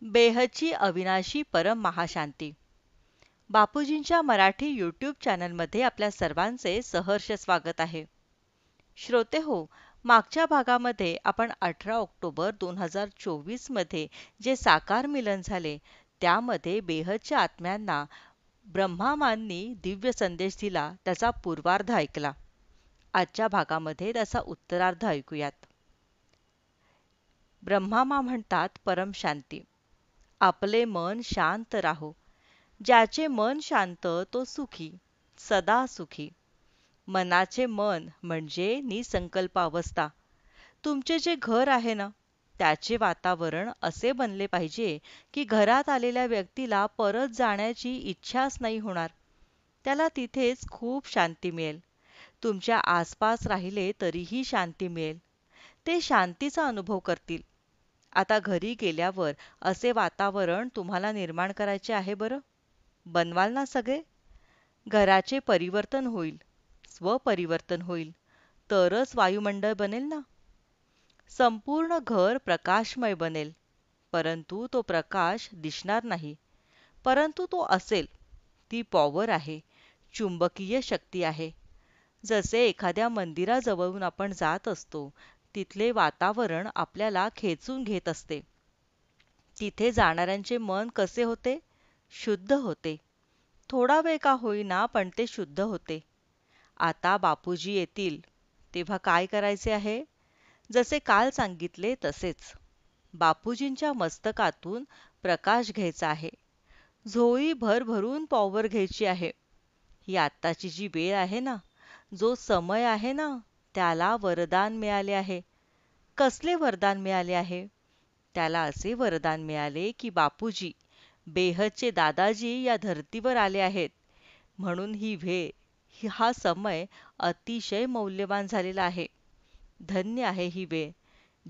बेहदची अविनाशी परम महाशांती. बापूजींच्या मराठी यूट्यूब चॅनलमध्ये आपल्या सर्वांचे सहर्ष स्वागत आहे. श्रोते हो, मागच्या भागामध्ये आपण 18 ऑक्टोबर 2024 मध्ये जे साकार मिलन झाले, त्यामध्ये बेहदच्या आत्म्यांना ब्रह्मामांनी दिव्य संदेश दिला, त्याचा पूर्वार्ध ऐकला. आजच्या भागामध्ये त्याचा उत्तरार्ध ऐकूयात. ब्रह्मामा म्हणतात परम शांती. आपले मन शांत राहो. ज्याचे मन शांत तो सुखी, सदा सुखी. मनाचे मन म्हणजे निसंकल्प अवस्था. तुमचे जे घर आहे ना, त्याचे वातावरण असे बनले पाहिजे की घरात आलेल्या व्यक्तीला परत जाण्याची इच्छाच नाही होणार. त्याला तिथेच खूप शांती मिळेल. तुमच्या आसपास राहिले तरीही शांती मिळेल. ते शांतीचा अनुभव करतील. आता घरी गेल्यावर असे वातावरण तुम्हाला निर्माण करायचे आहे बरं? बनवाल ना सगळे? घराचे परिवर्तन होईल, स्वपरिवर्तन होईल, तरच वायुमंडळ बनेल ना. संपूर्ण घर प्रकाशमय बनेल, परंतु तो प्रकाश दिसणार नाही. परंतु तो असेल. ती पॉवर आहे, चुंबकीय शक्ती आहे. जसे एखाद्या मंदिराजवळून आपण जात असतो, तिथले वातावरण आपल्याला खेचून घेत असते. तिथे जाणाऱ्यांचे मन कसे होते? शुद्ध होते. थोडा वेळ का होईना, पण ते शुद्ध होते. आता बापूजी येतील, तेव्हा काय करायचे आहे? जसे काल सांगितले तसेच. बापूजींच्या मस्तकातून प्रकाश घ्यायचा आहे. झोळी भरभरून पॉवर घ्यायची आहे. ही आत्ताची जी वेळ आहे ना, जो समय आहे ना, त्याला वरदान मिळाले आहे. कसले वरदान मिळाले आहे? त्याला असे वरदान मिळाले की बापूजी, बेहदचे दादाजी या धर्तीवर आले आहेत. म्हणून ही वेळ, हा समय अतिशय मौल्यवान झालेला आहे. धन्य आहे ही वेळ,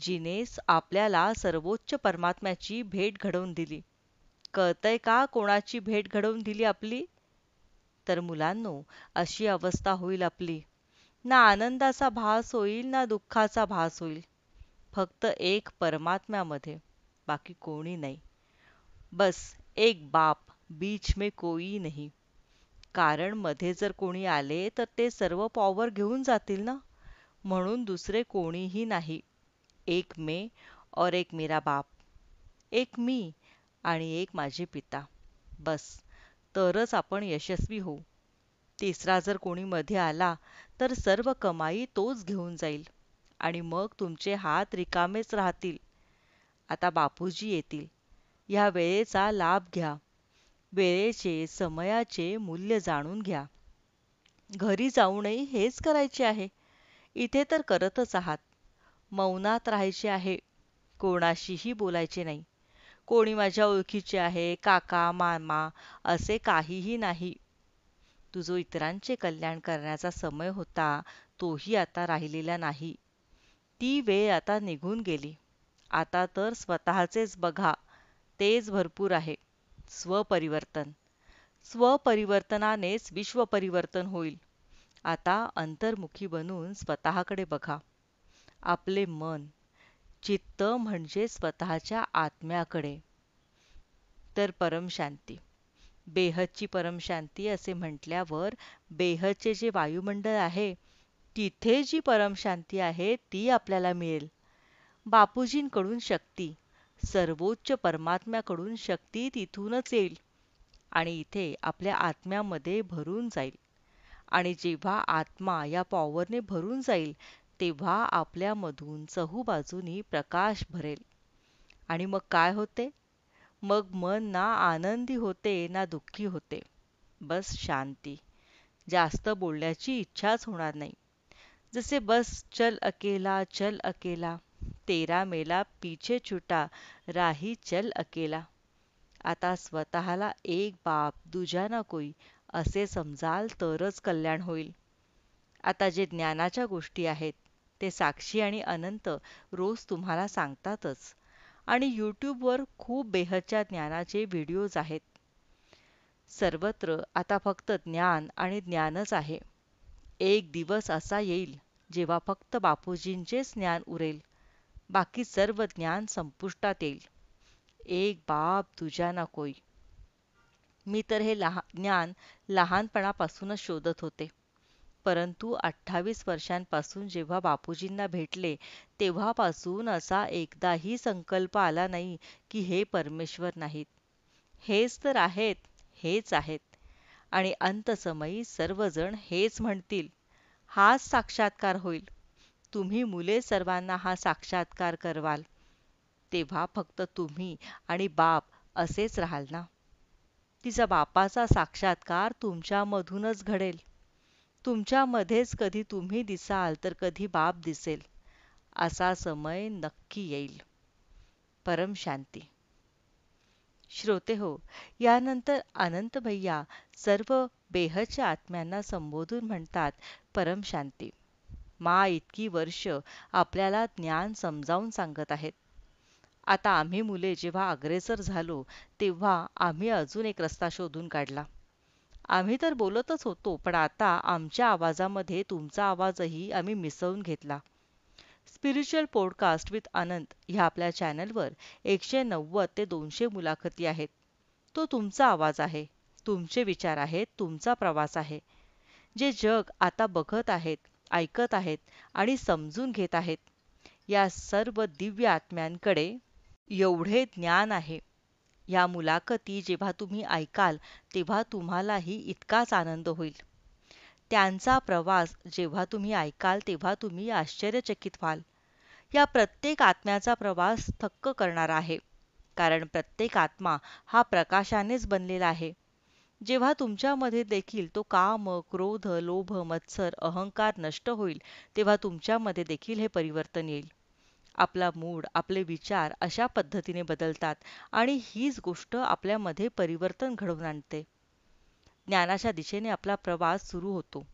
जिने आपल्याला सर्वोच्च परमात्म्याची भेट घडवून दिली. कळतंय का कोणाची भेट घडवून दिली आपली? तर मुलांनो, अशी अवस्था होईल आपली. ना आनंदाचा भास होईल, ना दुःखाचा भास होईल. फक्त एक परमात्म्यामध्ये, बाकी कोणी नाही. बस एक बाप, बीच में कोई नहीं. कारण मध्ये जर कोणी आले तर ते सर्व पॉवर घेऊन जातील ना. म्हणून दुसरे कोणीही नाही. एक मैं और एक मेरा बाप. एक मी आणि एक माझे पिता. बस, तरच आपण यशस्वी होऊ. तिसरा जर कोणी मध्ये आला तर सर्व कमाई तोच घेऊन जाईल आणि मग तुमचे हात रिकामेच राहतील. आता बापूजी येतील. ह्या वेळेचा लाभ घ्या. वेळेचे, समयाचे मूल्य जाणून घ्या. घरी जाऊनही हेच करायचे आहे. इथे तर करतच आहात. मौनात राहायचे आहे. कोणाशीही बोलायचे नाही. कोणी माझ्या ओळखीचे आहे, काका, मामा असे काहीही नाही. जो इतरांचे कल्याण करण्याचा समय होता, तोही आता राहिलेला नाही. ती वेळ आता निघून गेली. आता तर स्वतःचेच बघा, तेच भरपूर आहे. स्वपरिवर्तन. स्वपरिवर्तनानेच विश्वपरिवर्तन होईल. आता अंतर्मुखी बनून स्वतःकडे बघा. आपले मन, चित्त म्हणजे स्वतःच्या आत्म्याकडे. तर परमशांती. बेहदची परमशांती असे म्हटल्यावर बेहदचे जे वायुमंडळ आहे, तिथे जी परमशांती आहे ती आपल्याला मिळेल. बापूजींकडून शक्ती, सर्वोच्च परमात्म्याकडून शक्ती तिथूनच येईल आणि इथे आपल्या आत्म्यामध्ये भरून जाईल. आणि जेव्हा आत्मा या पॉवरने भरून जाईल, तेव्हा आपल्यामधून चहूबाजूनी प्रकाश भरेल. आणि मग काय होते? मग मन ना आनंदी होते ना दुःखी होते. बस शांती. जास्त बोलण्याची इच्छाच होणार नाही. जसे बस चल अकेला, तेरा मेला पीछे छुटा, राही चल अकेला. आता स्वतःला एक बाप दुजा ना कोई असे समजाल तरच कल्याण होईल. आता जे ज्ञानाच्या गोष्टी आहेत, ते साक्षी आणि अनंत रोज तुम्हाला सांगतातच. आणि यूट्यूबवर खूप बेहदच्या ज्ञानाचे व्हिडिओज आहेत. सर्वत्र आता फक्त ज्ञान आणि ज्ञानच आहे. एक दिवस असा येईल जेव्हा फक्त बापूजींचेच ज्ञान उरेल. बाकी सर्व ज्ञान संपुष्टात येईल. एक बाप तुझ्या ना कोई. मी तर हे ज्ञान लहानपणापासूनच शोधत होते. परंतु 28 वर्षांपासून जेव्हा बापूजींना भेटले, तेव्हापासून असा एकदाही संकल्प आला नाही की हे परमेश्वर नाहीत. हेच तर आहेत, हेच आहेत. आणि अंतसमयी सर्वजण हेच म्हणतील. हाच साक्षात्कार होईल. तुम्ही मुले सर्वांना हा साक्षात्कार करवाल. तेव्हा फक्त तुम्ही आणि बाप असेच राहाल ना. तिचा बापाचा साक्षात्कार तुमच्यामधूनच घडेल. तुमच्यामध्येच कधी तुम्ही दिसाल तर कधी बाप दिसेल. असा समय नक्की येईल. परम शांती. श्रोते हो, यानंतर अनंत भैया सर्व बेहदच्या आत्म्यांना संबोधून म्हणतात परम शांती. इतकी वर्ष आपल्याला ज्ञान समजावून सांगत आहेत. आता आम्ही मुले जेव्हा अग्रेसर झालो, तेव्हा आम्ही अजून एक रस्ता शोधून काढला. आम्ही तर बोलतच होतो, पण आता आमच्या आवाजामध्ये तुमचा आवाजही आम्ही मिसळून घेतला. स्पिरिच्युअल पॉडकास्ट विथ अनंत ह्या आपल्या चॅनलवर 190 ते 200 मुलाखती आहेत. तो तुमचा आवाज आहे, तुमचे विचार आहेत, तुमचा प्रवास आहे. जे जग आता बघत आहेत, ऐकत आहेत आणि समजून घेत आहेत, या सर्व दिव्य आत्म्यांकडे एवढे ज्ञान आहे. या मुलाखती जेव्हा तुम्ही ऐकाल, तेव्हा तुम्हालाही इतकाच आनंद होईल. त्यांचा प्रवास जेव्हा तुम्ही ऐकाल, तेव्हा तुम्ही आश्चर्यचकित व्हाल. या प्रत्येक आत्म्याचा प्रवास थक्क करणारा आहे, कारण प्रत्येक आत्मा हा प्रकाशानेच बनलेला आहे. जेव्हा तुमच्यामध्ये देखील तो काम, क्रोध, लोभ, मत्सर, अहंकार नष्ट होईल, तेव्हा तुमच्यामध्ये देखील हे परिवर्तन येईल. आपला मूड, आपले विचार अशा पद्धतीने बदलतात आणि हीच गोष्ट आपल्यामध्ये परिवर्तन घडवून आणते. ज्ञानाच्या दिशेने आपला प्रवास सुरू होतो.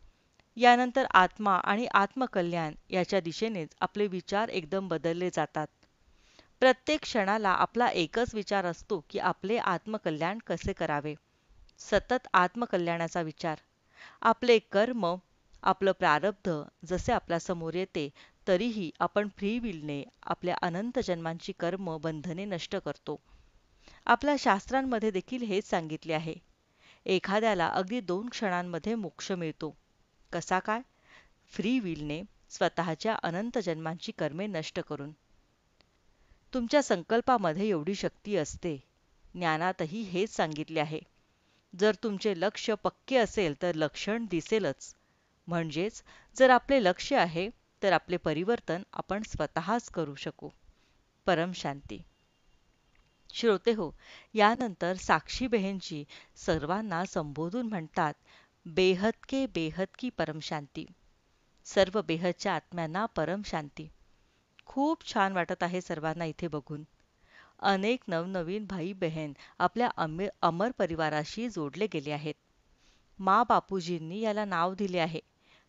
यानंतर आत्मा आणि आत्मकल्याण याच्या दिशेनेच आपले विचार एकदम बदलले जातात. प्रत्येक क्षणाला आपला एकच विचार असतो की आपले आत्मकल्याण कसे करावे. सतत आत्मकल्याणाचा विचार. आपले कर्म, आपलं प्रारब्ध जसे आपल्यासमोर येते, तरीही आपण फ्री विलने आपल्या अनंत जन्मांची कर्म बंधने नष्ट करतो. आपल्या शास्त्रांमध्ये देखील हेच सांगितले आहे. एखाद्याला अगदी 2 क्षणांमध्ये मोक्ष मिळतो. कसा काय? फ्री विलने स्वतःच्या अनंत जन्मांची कर्मे नष्ट करून. तुमच्या संकल्पामध्ये एवढी शक्ती असते. ज्ञानातही हेच सांगितले आहे. जर तुमचे लक्ष पक्के असेल तर लक्षण दिसेलच. म्हणजेच जर आपले लक्ष आहे तर आपले परिवर्तन आपण स्वतःच करू शकू. परम शांती. श्रोते हो, यानंतर साक्षी बहेनजी सर्वांना संबोधून म्हणतात, बेहद के बेहद की परम शांती. सर्व बेहदच्या आत्म्यांना परम शांती. खूप छान वाटत आहे सर्वांना इथे बघून. अनेक नवनवीन भाई बहन आपल्या अमर परिवाराशी जोडले गेले आहेत. बापूजींनी याला नाव दिले आहे,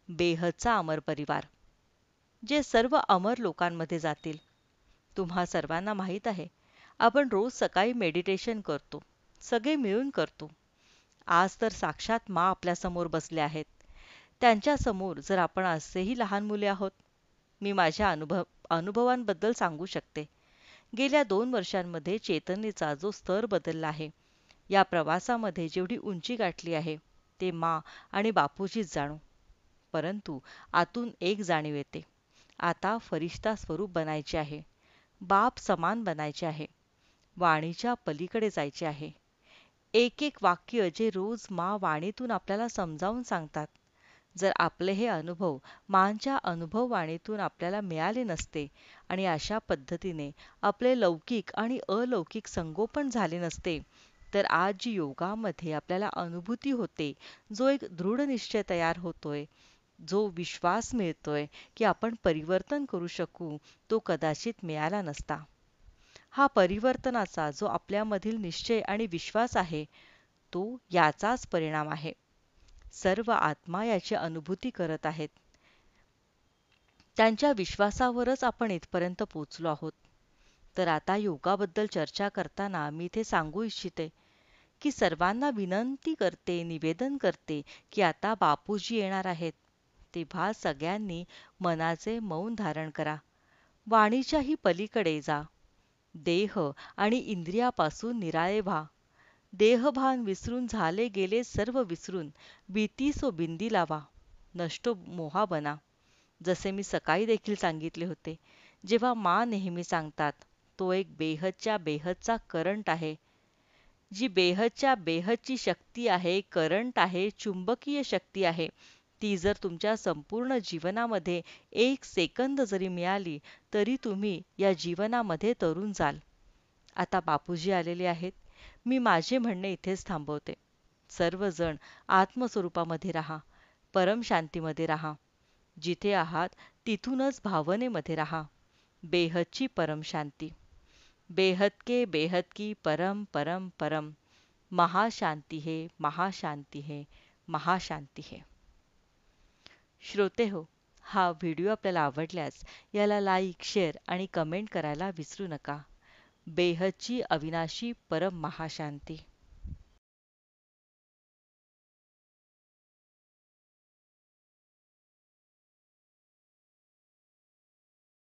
बेहदचा अमर परिवार, जे सर्व अमर लोकांमध्ये जातील. तुम्हा सर्वांना माहीत आहे, आपण रोज सकाळी मेडिटेशन करतो, सगळे मिळून करतो. आज तर साक्षात आपल्यासमोर बसले आहेत. त्यांच्यासमोर जर आपण असेही लहान मुले आहोत. मी माझ्या अनुभवांबद्दल सांगू शकते. गेल्या 2 वर्षांमध्ये चेतनेचा जो स्तर बदलला आहे, या प्रवासामध्ये जेवढी उंची गाठली आहे, ते आणि बापूजीच जाणो. परंतु आतून एक जाणीव येते. आता फरिश्ता स्वरूप बनायचे आहे. बाप समान बनायचे आहे. वाणीच्या पलीकडे जायचे आहे. एक एक वाक्य जे रोज वाणीतून आपल्याला समजावून सांगतात. जर आपले हे अनुभव मांच्या अनुभववाणीतून आपल्याला मिळाले नसते आणि अशा पद्धतीने आपले लौकिक आणि अलौकिक संगोपन झाले नसते, तर आज जी योगामध्ये आपल्याला अनुभूती होते, जो एक दृढ निश्चय तयार होतोय, जो विश्वास मिळतोय की आपण परिवर्तन करू शकू, तो कदाचित मिळाला नसता. हा परिवर्तनाचा जो आपल्यामधील निश्चय आणि विश्वास आहे, तो याचाच परिणाम आहे. सर्व आत्मा याची अनुभूती करत आहेत. त्यांच्या विश्वासावरच आपण इथपर्यंत पोचलो आहोत. तर आता योगाबद्दल चर्चा करताना मी इथे सांगू इच्छिते की सर्वांना विनंती करते, निवेदन करते की आता बापूजी येणार आहेत. तेव्हा सगळ्यांनी मनाचे मौन धारण करा. वाणीच्याही पलीकडे जा. देह आणि इंद्रियापासून निराळे व्हा. देहभान विसरून झाले गेले सर्व विसरून भीती सो बिंदी लावा. नष्टो मोहा बना. जसे मी सकाळी देखील सांगितले होते, जेव्हा नेहमी सांगतात, तो एक बेहदच्या बेहदचा करंट आहे. जी बेहदच्या बेहदची शक्ती आहे, करंट आहे, चुंबकीय शक्ती आहे, ती जर तुमच्या संपूर्ण जीवनामध्ये 1 सेकंद जरी मिळाली, तरी तुम्ही या जीवनामध्ये तरुण जाल. आता बापूजी आलेले आहेत. मी माझे म्हणणे इथेच थांबवते. सर्वजण आत्मस्वरूपामध्ये राहा. परमशांतीमध्ये राहा. जिथे आहात तिथूनच भावनेमध्ये राहा. बेहदची परमशांती. बेहद के बेहद की परम परम परम. महाशांती है, महाशांती है, महाशांती है. श्रोते हो, हा व्हिडिओ आपल्याला आवडल्यास याला लाईक, शेअर आणि कमेंट करायला विसरू नका. बेहदची अविनाशी परम महाशांती.